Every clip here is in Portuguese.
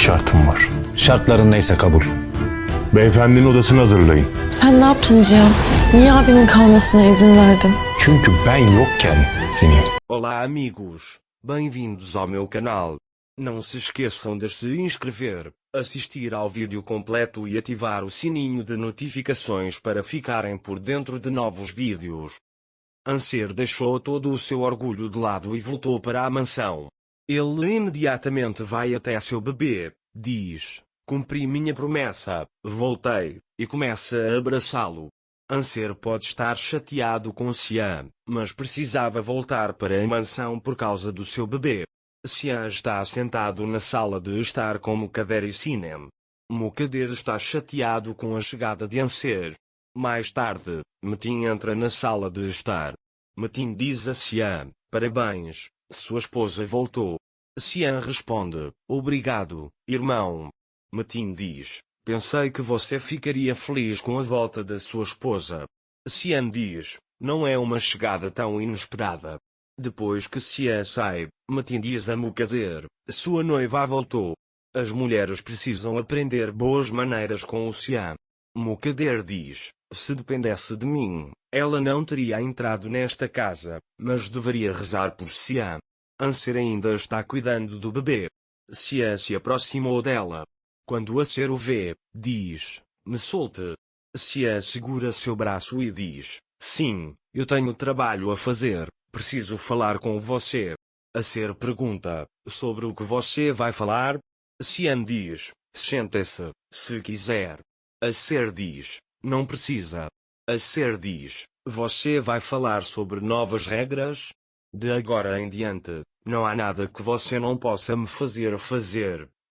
şartım var. Şartların neyse kabul. Beyefendinin odasını hazırlayın. Sen ne yaptın Cihan? Niye abimin kalmasına izin verdin? Çünkü ben yokken seni. Olá amigos, bem-vindos ao meu canal. Não se esqueçam de se inscrever, assistir ao vídeo completo e ativar o sininho de notificações para ficarem por dentro de novos vídeos. Anser deixou todo o seu orgulho de lado e voltou para a mansão. Ele imediatamente vai até seu bebê, diz: "Cumpri minha promessa, voltei", e começa a abraçá-lo. Anser pode estar chateado com Xian, mas precisava voltar para a mansão por causa do seu bebê. Xian está sentado na sala de estar com Mukadder e Sinem. Mukadder está chateado com a chegada de Anser. Mais tarde, Metin entra na sala de estar. Metin diz a Xian: "Parabéns, sua esposa voltou." Xian responde: "Obrigado, irmão." Metin diz: "Pensei que você ficaria feliz com a volta da sua esposa." Xian diz: "Não é uma chegada tão inesperada." Depois que Xian sai, Metin diz a Mukadder: "Sua noiva voltou. As mulheres precisam aprender boas maneiras com o Xian." Mukadder diz: "Se dependesse de mim, ela não teria entrado nesta casa, mas deveria rezar por Xian." Anser ainda está cuidando do bebê. Xian se aproximou dela. Quando Anser o vê, diz: "Me solte." Xian segura seu braço e diz: "Sim, eu tenho trabalho a fazer, preciso falar com você." Anser pergunta: "Sobre o que você vai falar?" Xian diz: "Sente-se, se quiser." Anser diz: "Não precisa." Anser diz: "Você vai falar sobre novas regras? De agora em diante, não há nada que você não possa me fazer,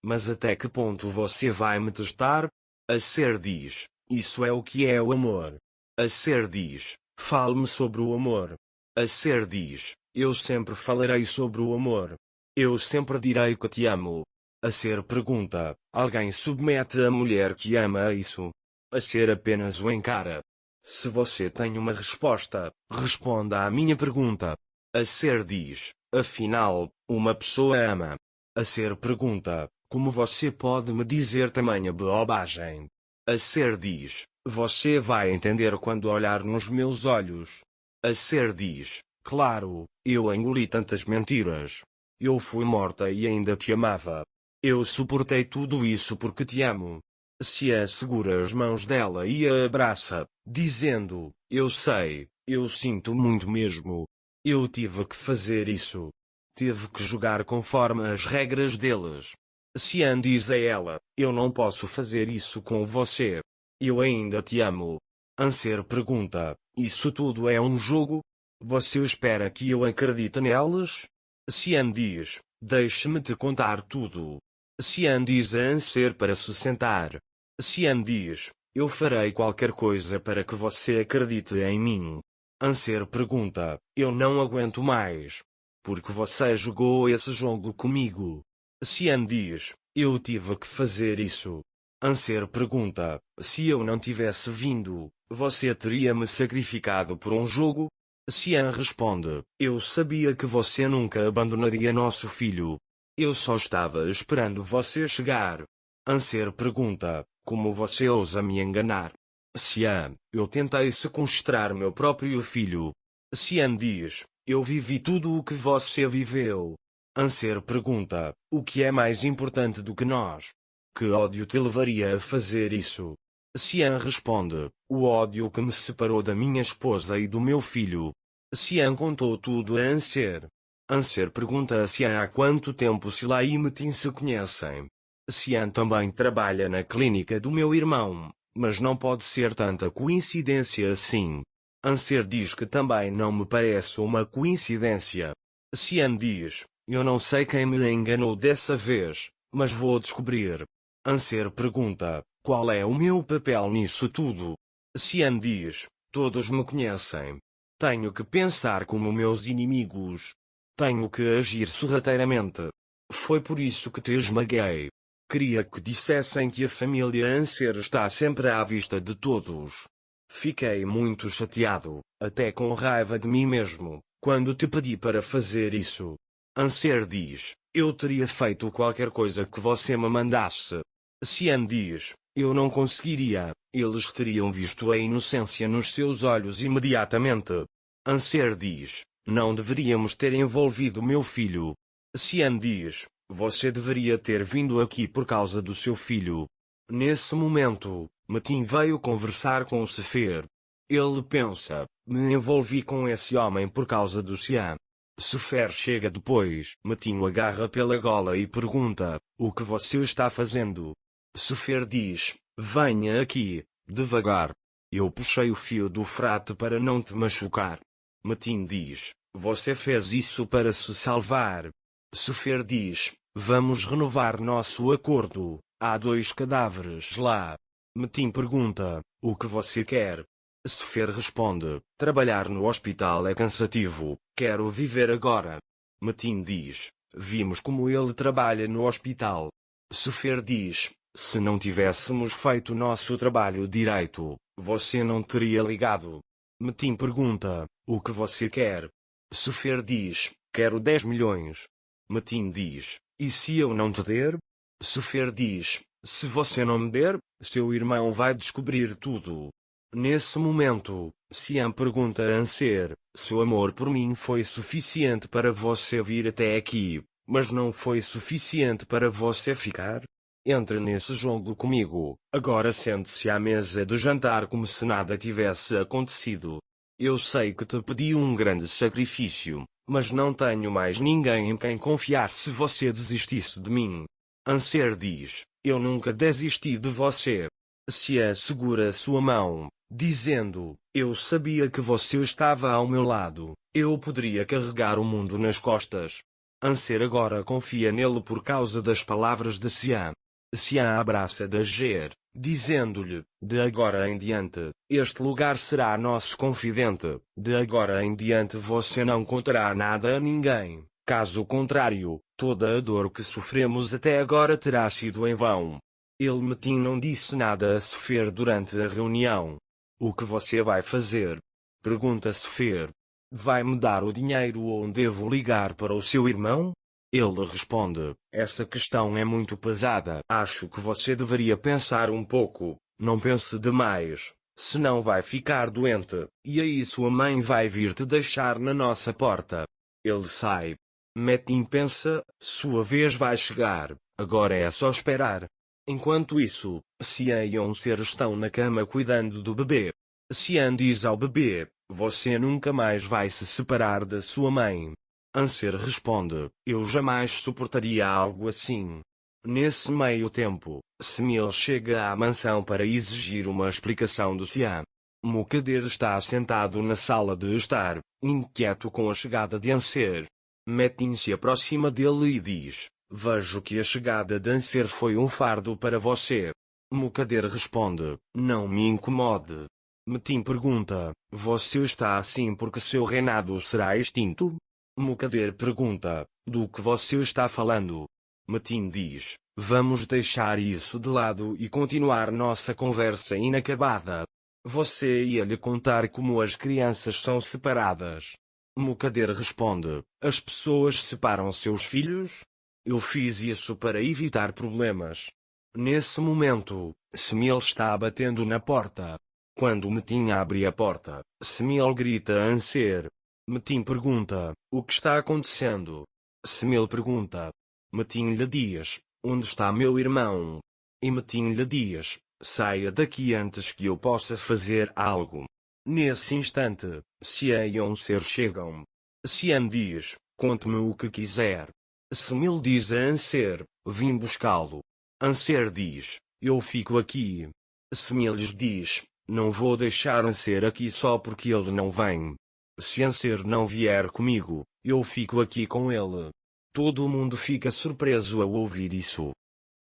mas até que ponto você vai me testar?" Anser diz: "Isso é o que é o amor." Anser diz: "Fale-me sobre o amor." Anser diz: "Eu sempre falarei sobre o amor. Eu sempre direi que te amo." Anser pergunta: "Alguém submete a mulher que ama a isso?" Anser apenas o encara. "Se você tem uma resposta, responda à minha pergunta." Anser diz: "Afinal, uma pessoa ama." Anser pergunta: "Como você pode me dizer tamanha bobagem?" Anser diz: "Você vai entender quando olhar nos meus olhos." Anser diz: "Claro, eu engoli tantas mentiras. Eu fui morta e ainda te amava. Eu suportei tudo isso porque te amo." Xian segura as mãos dela e a abraça, dizendo: "Eu sei, eu sinto muito mesmo. Eu tive que fazer isso. Tive que jogar conforme as regras deles." Xian diz a ela: "Eu não posso fazer isso com você. Eu ainda te amo." Anser pergunta: "Isso tudo é um jogo? Você espera que eu acredite neles?" Xian diz: "Deixe-me te contar tudo." Xian diz a Anser para se sentar. Xian diz: "Eu farei qualquer coisa para que você acredite em mim." Anser pergunta: "Eu não aguento mais. Por que você jogou esse jogo comigo?" Xian diz: "Eu tive que fazer isso." Anser pergunta: "Se eu não tivesse vindo, você teria me sacrificado por um jogo?" Xian responde: "Eu sabia que você nunca abandonaria nosso filho. Eu só estava esperando você chegar." Anser pergunta: "Como você ousa me enganar?" Xian: "Eu tentei sequestrar meu próprio filho." Xian diz: "Eu vivi tudo o que você viveu." Anser pergunta: "O que é mais importante do que nós? Que ódio te levaria a fazer isso?" Xian responde: "O ódio que me separou da minha esposa e do meu filho." Xian contou tudo a Anser. Anser pergunta a Xian há quanto tempo Sila e Metin se conhecem. Xian também trabalha na clínica do meu irmão, mas não pode ser tanta coincidência assim. Anser diz que também não me parece uma coincidência. Xian diz: "Eu não sei quem me enganou dessa vez, mas vou descobrir." Anser pergunta: "Qual é o meu papel nisso tudo?" Xian diz: "Todos me conhecem. Tenho que pensar como meus inimigos. Tenho que agir sorrateiramente. Foi por isso que te esmaguei. Queria que dissessem que a família Anser está sempre à vista de todos. Fiquei muito chateado, até com raiva de mim mesmo, quando te pedi para fazer isso." Anser diz: Eu teria feito qualquer coisa que você me mandasse. Cian diz, eu não conseguiria. Eles teriam visto a inocência nos seus olhos imediatamente. Anser diz, não deveríamos ter envolvido meu filho. Cian diz, você deveria ter vindo aqui por causa do seu filho. Nesse momento, Metin veio conversar com Sefer. Ele pensa, me envolvi com esse homem por causa do Cian. Sefer chega depois. Metin o agarra pela gola e pergunta, o que você está fazendo? Sefer diz, venha aqui, devagar. Eu puxei o fio do frate para não te machucar. Metin diz, você fez isso para se salvar. Sefer diz, vamos renovar nosso acordo, há 2 cadáveres lá. Metin pergunta, o que você quer? Sefer responde, trabalhar no hospital é cansativo, quero viver agora. Metin diz, vimos como ele trabalha no hospital. Sefer diz, se não tivéssemos feito nosso trabalho direito, você não teria ligado. Metin pergunta, o que você quer? Sefer diz, quero 10 milhões. Metin diz, e se eu não te der? Sefer diz, se você não me der, seu irmão vai descobrir tudo. Nesse momento, Cian pergunta a Anser, seu amor por mim foi suficiente para você vir até aqui, mas não foi suficiente para você ficar? Entre nesse jogo comigo, agora sente-se à mesa de jantar como se nada tivesse acontecido. Eu sei que te pedi um grande sacrifício, mas não tenho mais ninguém em quem confiar se você desistisse de mim. Anser diz, eu nunca desisti de você. Cian segura sua mão, dizendo, eu sabia que você estava ao meu lado, eu poderia carregar o mundo nas costas. Anser agora confia nele por causa das palavras de Cian. Cian abraça Dager, dizendo-lhe, de agora em diante, este lugar será nosso confidente, de agora em diante você não contará nada a ninguém, caso contrário, toda a dor que sofremos até agora terá sido em vão. Metin não disse nada a Sefer durante a reunião. O que você vai fazer? Pergunta Sefer. Vai-me dar o dinheiro ou devo ligar para o seu irmão? Ele responde, essa questão é muito pesada. Acho que você deveria pensar um pouco, não pense demais, senão vai ficar doente, e aí sua mãe vai vir te deixar na nossa porta. Ele sai. Metin pensa, sua vez vai chegar, agora é só esperar. Enquanto isso, Cian e Anser estão na cama cuidando do bebê. Cian diz ao bebê, você nunca mais vai se separar da sua mãe. Anser responde, eu jamais suportaria algo assim. Nesse meio tempo, Semil chega à mansão para exigir uma explicação do Cian. Mukader está sentado na sala de estar, inquieto com a chegada de Anser. Metin se aproxima dele e diz, vejo que a chegada de Anser foi um fardo para você. Mukader responde, não me incomode. Metin pergunta, você está assim porque seu reinado será extinto? Mukader pergunta, do que você está falando? Metin diz, vamos deixar isso de lado e continuar nossa conversa inacabada. Você ia lhe contar como as crianças são separadas. Mukader responde, as pessoas separam seus filhos? Eu fiz isso para evitar problemas. Nesse momento, Semil está batendo na porta. Quando Metin abre a porta, Semil grita a Anser. Metin pergunta, o que está acontecendo? Semil pergunta. Metin lhe diz, onde está meu irmão? E Metin lhe diz, saia daqui antes que eu possa fazer algo. Nesse instante, Cian e Anser chegam. Cian diz, conte-me o que quiser. Semil diz a Anser, vim buscá-lo. Anser diz, eu fico aqui. Semil lhes diz, não vou deixar Anser aqui só porque ele não vem. Se Anser não vier comigo, eu fico aqui com ele. Todo mundo fica surpreso ao ouvir isso.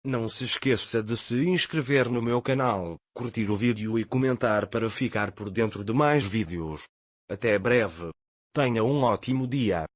Não se esqueça de se inscrever no meu canal, curtir o vídeo e comentar para ficar por dentro de mais vídeos. Até breve. Tenha um ótimo dia.